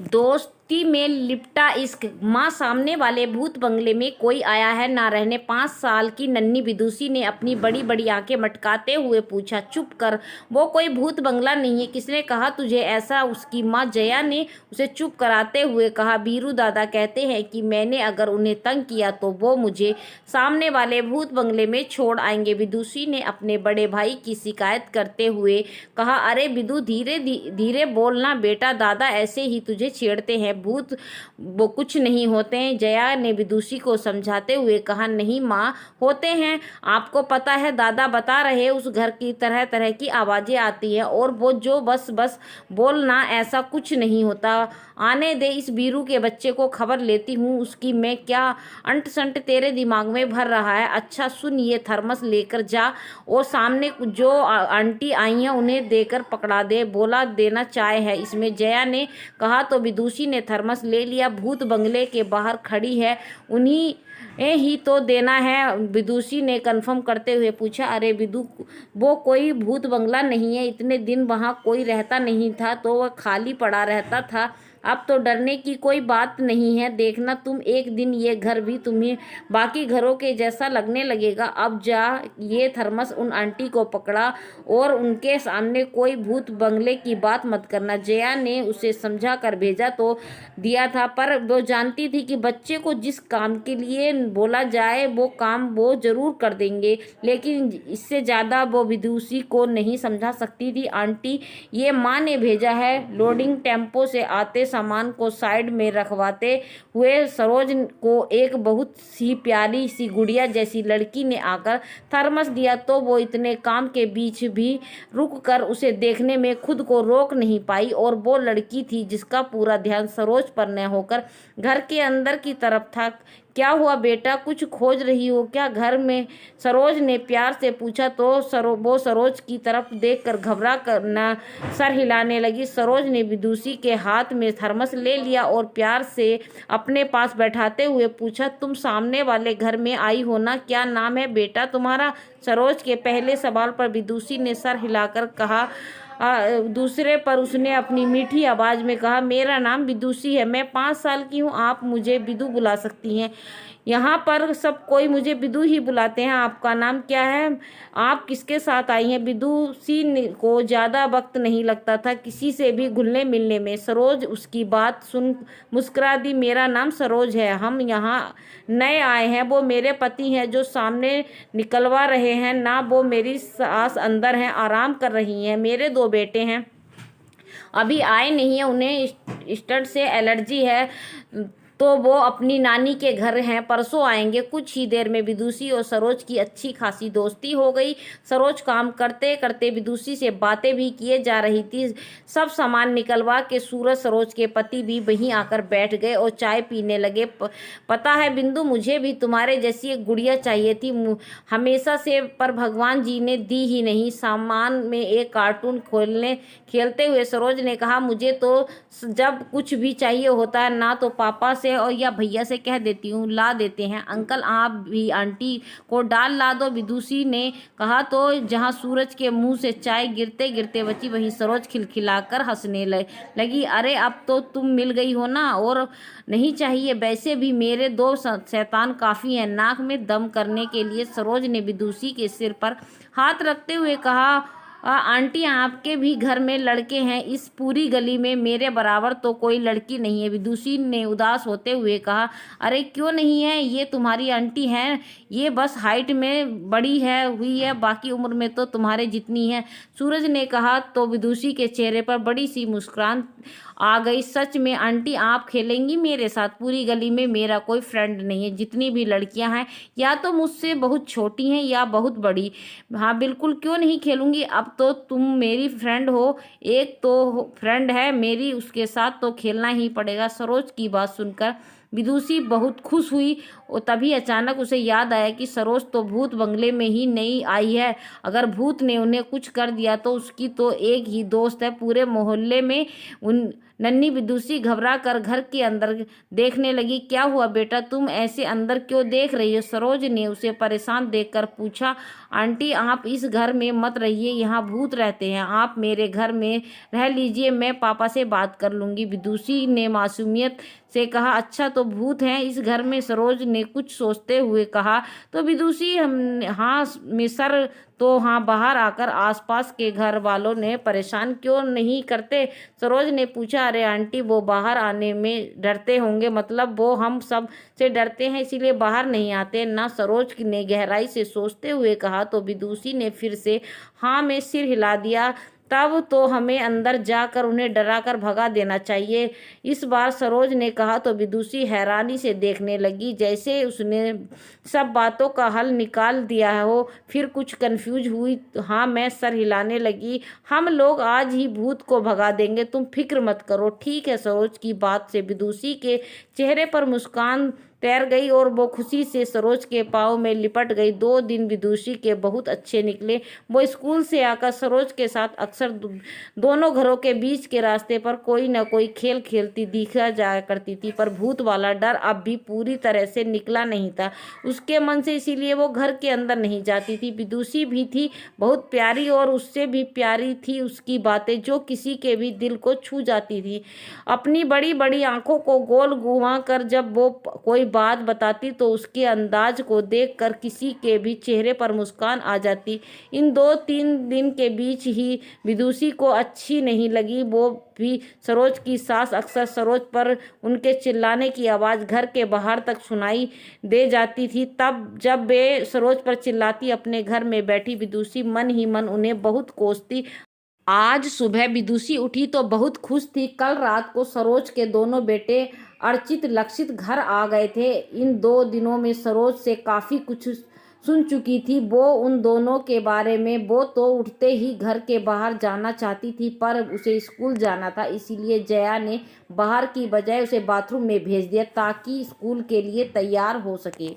दोस्ती में लिपटा इश्क। माँ, सामने वाले भूत बंगले में कोई आया है ना रहने? 5 साल की नन्ही विदुषी ने अपनी बड़ी बड़ी आंखें मटकाते हुए पूछा। चुप कर, वो कोई भूत बंगला नहीं है। किसने कहा तुझे ऐसा? उसकी माँ जया ने उसे चुप कराते हुए कहा। बीरू दादा कहते हैं कि मैंने अगर उन्हें तंग किया तो वो मुझे सामने वाले भूत बंगले में छोड़ आएंगे। विदुषी ने अपने बड़े भाई की शिकायत करते हुए कहा। अरे विदु, धीरे धीरे बोलना बेटा, दादा ऐसे ही तुझे छेड़ते हैं। भूत वो कुछ नहीं होते हैं। जया ने विदुषी को समझाते हुए कहा। नहीं माँ, होते हैं। आपको पता है, दादा बता रहे, उस घर की तरह तरह की आवाजें आती हैं और वो जो बस बस बोलना, ऐसा कुछ नहीं होता। आने दे, इस बीरू के बच्चे को खबर लेती हूँ उसकी मैं। क्या अंट संट तेरे दिमाग में भर रहा है? अच्छा सुन, ये थर्मस लेकर जा और सामने जो आंटी आई हैं उन्हें देकर पकड़ा दे। बोला देना चाय है इसमें, जया ने कहा तो विदुषी ने थर्मस ले लिया। भूत बंगले के बाहर खड़ी है, उन्हीं ही तो देना है, विदुषी ने कंफर्म करते हुए पूछा। अरे विदु, वो कोई भूत बंगला नहीं है। इतने दिन वहाँ कोई रहता नहीं था तो वह खाली पड़ा रहता था। अब तो डरने की कोई बात नहीं है। देखना तुम, एक दिन ये घर भी तुम्हें बाकी घरों के जैसा लगने लगेगा। अब जा, ये थर्मस उन आंटी को पकड़ा और उनके सामने कोई भूत बंगले की बात मत करना। जया ने उसे समझा कर भेजा तो दिया था, पर वो जानती थी कि बच्चे को जिस काम के लिए बोला जाए वो काम वो जरूर कर देंगे, लेकिन इससे ज़्यादा वो विदुषी को नहीं समझा सकती थी। आंटी, ये माँ ने भेजा है। लोडिंग टेम्पो से आते सामान को साइड में रखवाते हुए सरोज को एक बहुत सी प्यारी सी गुड़िया जैसी लड़की ने आकर थर्मस दिया तो वो इतने काम के बीच भी रुक कर उसे देखने में खुद को रोक नहीं पाई। और वो लड़की थी जिसका पूरा ध्यान सरोज पर न होकर घर के अंदर की तरफ था। क्या हुआ बेटा, कुछ खोज रही हो क्या घर में? सरोज ने प्यार से पूछा तो वो सरोज की तरफ देखकर घबरा कर न सर हिलाने लगी। सरोज ने विदुषी के हाथ में थर्मस ले लिया और प्यार से अपने पास बैठाते हुए पूछा। तुम सामने वाले घर में आई हो ना? क्या नाम है बेटा तुम्हारा? सरोज के पहले सवाल पर विदुषी ने सर हिलाकर कहा। दूसरे पर उसने अपनी मीठी आवाज में कहा। मेरा नाम विदुषी है, मैं 5 साल की हूँ। आप मुझे विदु बुला सकती हैं। यहाँ पर सब कोई मुझे विदु ही बुलाते हैं। आपका नाम क्या है? आप किसके साथ आई हैं? विदुषी को ज़्यादा वक्त नहीं लगता था किसी से भी घुलने मिलने में। सरोज उसकी बात सुन मुस्कुरा दी। मेरा नाम सरोज है, हम यहाँ नए आए हैं। वो मेरे पति हैं जो सामने निकलवा रहे हैं ना। वो मेरी सास अंदर हैं, आराम कर रही हैं। मेरे 2 बेटे हैं, अभी आए नहीं है, उन्हें स्टड से एलर्जी है तो वो अपनी नानी के घर हैं, परसों आएंगे। कुछ ही देर में विदुषी और सरोज की अच्छी खासी दोस्ती हो गई। सरोज काम करते करते विदुषी से बातें भी किए जा रही थी। सब सामान निकलवा के सूरज सरोज के पति भी वहीं आकर बैठ गए और चाय पीने लगे। पता है बिंदु, मुझे भी तुम्हारे जैसी एक गुड़िया चाहिए थी हमेशा से, पर भगवान जी ने दी ही नहीं। सामान में एक कार्टून खेलते हुए सरोज ने कहा। मुझे तो जब कुछ भी चाहिए होता है ना तो पापा से और या भैया से कह देती हूँ, ला देते हैं। अंकल, आप भी आंटी को डाल ला दो, विदुषी ने कहा। तो जहाँ सूरज के मुंह से चाय गिरते गिरते बची वहीं सरोज खिलखिलाकर हंसने लगी। अरे अब तो तुम मिल गई हो ना, और नहीं चाहिए? वैसे भी मेरे 2 शैतान काफी हैं नाक में दम करने के लिए। सरोज ने विदुषी के सिर पर हाथ रखते हुए कहा। आंटी, आपके भी घर में लड़के हैं, इस पूरी गली में मेरे बराबर तो कोई लड़की नहीं है, विदुषी ने उदास होते हुए कहा। अरे क्यों नहीं है, ये तुम्हारी आंटी हैं, ये बस हाइट में बड़ी है हुई है, बाकी उम्र में तो तुम्हारे जितनी है, सूरज ने कहा। तो विदुषी के चेहरे पर बड़ी सी मुस्कुराहट आ गई। सच में आंटी, आप खेलेंगी मेरे साथ? पूरी गली में मेरा कोई फ्रेंड नहीं है, जितनी भी लड़कियां हैं या तो मुझसे बहुत छोटी हैं या बहुत बड़ी। हाँ बिल्कुल, क्यों नहीं खेलूंगी, अब तो तुम मेरी फ्रेंड हो। एक तो फ्रेंड है मेरी, उसके साथ तो खेलना ही पड़ेगा। सरोज की बात सुनकर विदुषी बहुत खुश हुई और तभी अचानक उसे याद आया कि सरोज तो भूत बंगले में ही नहीं आई है। अगर भूत ने उन्हें कुछ कर दिया तो उसकी तो एक ही दोस्त है पूरे मोहल्ले में। उन नन्ही विदुषी घबरा कर घर के अंदर देखने लगी। क्या हुआ बेटा, तुम ऐसे अंदर क्यों देख रही हो? सरोज ने उसे परेशान देखकर पूछा। आंटी, आप इस घर में मत रहिए, यहाँ भूत रहते हैं। आप मेरे घर में रह लीजिए, मैं पापा से बात कर लूंगी। विदुषी ने मासूमियत से कहा। अच्छा, तो भूत हैं इस घर में? सरोज ने कुछ सोचते हुए कहा। तो विदुषी हम हाँ में सर तो हाँ, बाहर आकर आसपास के घर वालों ने परेशान क्यों नहीं करते? सरोज ने पूछा। अरे आंटी, वो बाहर आने में डरते होंगे, मतलब वो हम सब से डरते हैं इसीलिए बाहर नहीं आते ना? सरोज ने गहराई से सोचते हुए कहा। तो विदुषी ने फिर से हाँ में सिर हिला दिया। तब तो हमें अंदर जाकर उन्हें डराकर भगा देना चाहिए, इस बार सरोज ने कहा। तो विदुषी हैरानी से देखने लगी, जैसे उसने सब बातों का हल निकाल दिया हो। फिर कुछ कंफ्यूज हुई। हाँ मैं सर हिलाने लगी। हम लोग आज ही भूत को भगा देंगे, तुम फिक्र मत करो। ठीक है। सरोज की बात से विदुषी के चेहरे पर मुस्कान तैर गई और वो खुशी से सरोज के पाँव में लिपट गई। 2 दिन विदुषी के बहुत अच्छे निकले। वो स्कूल से आकर सरोज के साथ अक्सर दोनों घरों के बीच के रास्ते पर कोई न कोई खेल खेलती दिखा जाया करती थी, पर भूत वाला डर अब भी पूरी तरह से निकला नहीं था उसके मन से, इसीलिए वो घर के अंदर नहीं जाती थी। विदुषी भी थी बहुत प्यारी, और उससे भी प्यारी थी उसकी बातें, जो किसी के भी दिल को छू जाती थी। अपनी बड़ी बड़ी आंखों को गोल घुमा कर जब वो कोई बात बताती तो उसके अंदाज को देखकर किसी के भी चेहरे पर मुस्कान आ जाती। इन 2-3 दिन के बीच ही विदुषी को अच्छी नहीं लगी। वो भी सरोज की सास अक्सर सरोज पर उनके चिल्लाने की आवाज़ घर के बाहर तक सुनाई दे जाती थी। तब जब वे सरोज पर चिल्लाती, अपने घर में बैठी विदुषी मन ही मन उन्हें बहुत कोसती। आज सुबह विदुषी उठी तो बहुत खुश थी। कल रात को सरोज के दोनों बेटे अर्चित लक्षित घर आ गए थे। इन 2 दिनों में सरोज से काफ़ी कुछ सुन चुकी थी वो उन दोनों के बारे में। वो तो उठते ही घर के बाहर जाना चाहती थी, पर उसे स्कूल जाना था, इसीलिए जया ने बाहर की बजाय उसे बाथरूम में भेज दिया ताकि स्कूल के लिए तैयार हो सके।